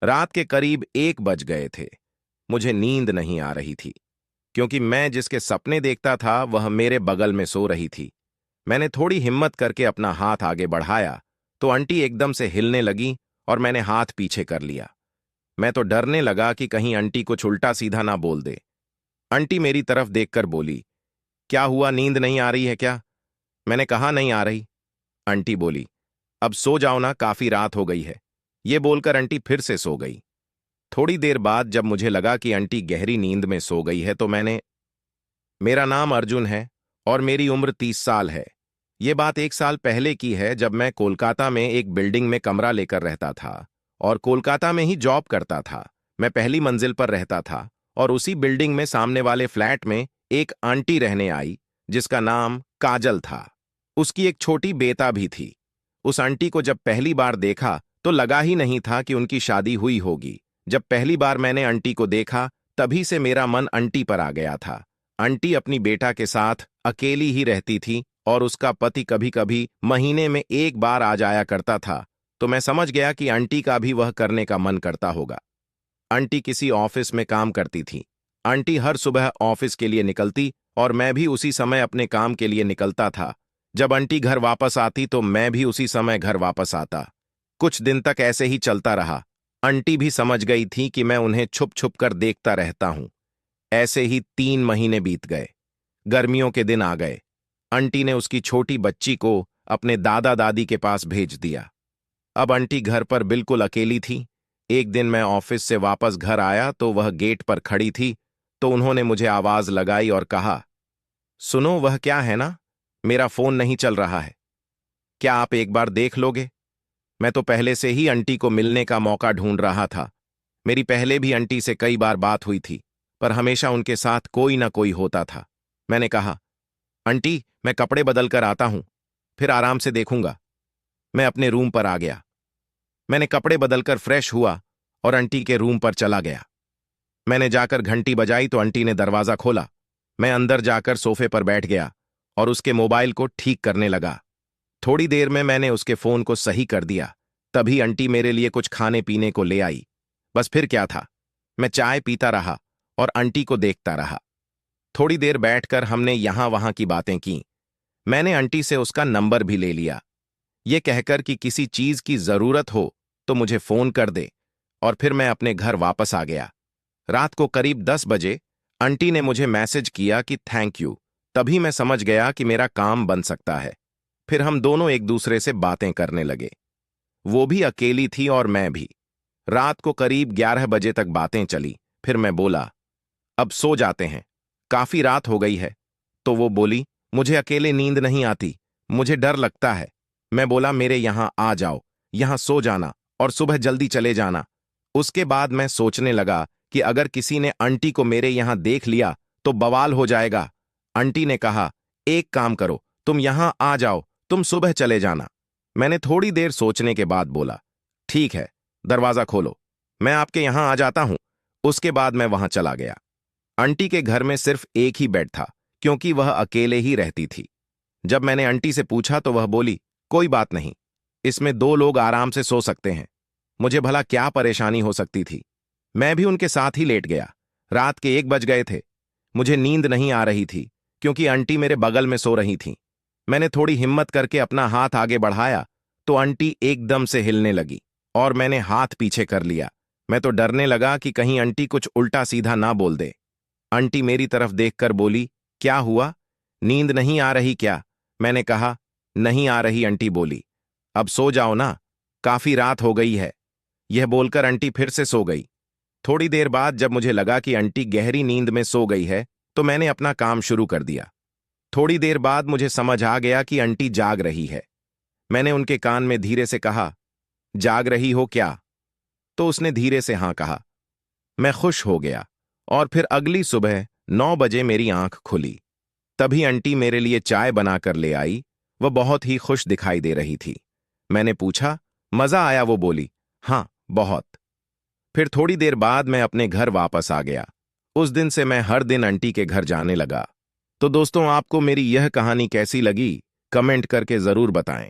रात के करीब 1 बज गए थे। मुझे नींद नहीं आ रही थी, क्योंकि मैं जिसके सपने देखता था वह मेरे बगल में सो रही थी। मैंने थोड़ी हिम्मत करके अपना हाथ आगे बढ़ाया तो आंटी एकदम से हिलने लगी और मैंने हाथ पीछे कर लिया। मैं तो डरने लगा कि कहीं आंटी कुछ उल्टा सीधा ना बोल दे। आंटी मेरी तरफ देखकर बोली, क्या हुआ, नींद नहीं आ रही है क्या? मैंने कहा, नहीं आ रही। आंटी बोली, अब सो जाओ ना, काफी रात हो गई है। ये बोलकर आंटी फिर से सो गई। थोड़ी देर बाद जब मुझे लगा कि आंटी गहरी नींद में सो गई है तो मैंने मेरा नाम अर्जुन है और मेरी उम्र 30 साल है। ये बात 1 साल पहले की है, जब मैं कोलकाता में एक बिल्डिंग में कमरा लेकर रहता था और कोलकाता में ही जॉब करता था। मैं पहली मंजिल पर रहता था और उसी बिल्डिंग में सामने वाले फ्लैट में एक आंटी रहने आई जिसका नाम काजल था। उसकी एक छोटी बेटा भी थी। उस आंटी को जब पहली बार देखा तो लगा ही नहीं था कि उनकी शादी हुई होगी। जब पहली बार मैंने आंटी को देखा तभी से मेरा मन आंटी पर आ गया था। आंटी अपनी बेटा के साथ अकेली ही रहती थी और उसका पति कभी कभी महीने में 1 बार आ जाया करता था, तो मैं समझ गया कि आंटी का भी वह करने का मन करता होगा। आंटी किसी ऑफिस में काम करती थी। आंटी हर सुबह ऑफिस के लिए निकलती और मैं भी उसी समय अपने काम के लिए निकलता था। जब आंटी घर वापस आती तो मैं भी उसी समय घर वापस आता। कुछ दिन तक ऐसे ही चलता रहा। आंटी भी समझ गई थी कि मैं उन्हें छुप छुप कर देखता रहता हूं। ऐसे ही 3 महीने बीत गए। गर्मियों के दिन आ गए। आंटी ने उसकी छोटी बच्ची को अपने दादा दादी के पास भेज दिया। अब आंटी घर पर बिल्कुल अकेली थी। एक दिन मैं ऑफिस से वापस घर आया तो वह गेट पर खड़ी थी, तो उन्होंने मुझे आवाज लगाई और कहा, सुनो, वह क्या है ना, मेरा फोन नहीं चल रहा है, क्या आप एक बार देख लोगे? मैं तो पहले से ही आंटी को मिलने का मौका ढूंढ रहा था। मेरी पहले भी आंटी से कई बार बात हुई थी, पर हमेशा उनके साथ कोई ना कोई होता था। मैंने कहा, आंटी, मैं कपड़े बदल कर आता हूं, फिर आराम से देखूंगा। मैं अपने रूम पर आ गया। मैंने कपड़े बदलकर फ्रेश हुआ और आंटी के रूम पर चला गया। मैंने जाकर घंटी बजाई तो आंटी ने दरवाजा खोला। मैं अंदर जाकर सोफे पर बैठ गया और उसके मोबाइल को ठीक करने लगा। थोड़ी देर में मैंने उसके फोन को सही कर दिया। तभी आंटी मेरे लिए कुछ खाने पीने को ले आई। बस फिर क्या था, मैं चाय पीता रहा और आंटी को देखता रहा। थोड़ी देर बैठकर हमने यहां वहां की बातें की। मैंने आंटी से उसका नंबर भी ले लिया, ये कहकर कि किसी चीज की जरूरत हो तो मुझे फोन कर दे, और फिर मैं अपने घर वापस आ गया। रात को करीब 10 बजे आंटी ने मुझे मैसेज किया कि थैंक यू। तभी मैं समझ गया कि मेरा काम बन सकता है। फिर हम दोनों एक दूसरे से बातें करने लगे। वो भी अकेली थी और मैं भी। रात को करीब 11 बजे तक बातें चली। फिर मैं बोला, अब सो जाते हैं, काफी रात हो गई है। तो वो बोली, मुझे अकेले नींद नहीं आती, मुझे डर लगता है। मैं बोला, मेरे यहां आ जाओ, यहां सो जाना और सुबह जल्दी चले जाना। उसके बाद मैं सोचने लगा कि अगर किसी ने आंटी को मेरे यहां देख लिया तो बवाल हो जाएगा। आंटी ने कहा, एक काम करो, तुम यहां आ जाओ, तुम सुबह चले जाना। मैंने थोड़ी देर सोचने के बाद बोला, ठीक है, दरवाजा खोलो, मैं आपके यहां आ जाता हूं। उसके बाद मैं वहां चला गया। आंटी के घर में सिर्फ एक ही बेड था, क्योंकि वह अकेले ही रहती थी। जब मैंने आंटी से पूछा तो वह बोली, कोई बात नहीं, इसमें 2 लोग आराम से सो सकते हैं। मुझे भला क्या परेशानी हो सकती थी। मैं भी उनके साथ ही लेट गया। रात के 1 बज गए थे। मुझे नींद नहीं आ रही थी, क्योंकि आंटी मेरे बगल में सो रही थीं। मैंने थोड़ी हिम्मत करके अपना हाथ आगे बढ़ाया तो आंटी एकदम से हिलने लगी और मैंने हाथ पीछे कर लिया। मैं तो डरने लगा कि कहीं आंटी कुछ उल्टा सीधा ना बोल दे। आंटी मेरी तरफ देखकर बोली, क्या हुआ, नींद नहीं आ रही क्या? मैंने कहा, नहीं आ रही। आंटी बोली, अब सो जाओ ना, काफी रात हो गई है। यह बोलकर आंटी फिर से सो गई। थोड़ी देर बाद जब मुझे लगा कि आंटी गहरी नींद में सो गई है तो मैंने अपना काम शुरू कर दिया। थोड़ी देर बाद मुझे समझ आ गया कि आंटी जाग रही है। मैंने उनके कान में धीरे से कहा, जाग रही हो क्या? तो उसने धीरे से हाँ कहा। मैं खुश हो गया और फिर अगली सुबह 9 बजे मेरी आंख खुली। तभी आंटी मेरे लिए चाय बनाकर ले आई। वह बहुत ही खुश दिखाई दे रही थी। मैंने पूछा, मजा आया? वो बोली, हाँ, बहुत। फिर थोड़ी देर बाद मैं अपने घर वापस आ गया। उस दिन से मैं हर दिन आंटी के घर जाने लगा। तो दोस्तों, आपको मेरी यह कहानी कैसी लगी, कमेंट करके जरूर बताएं।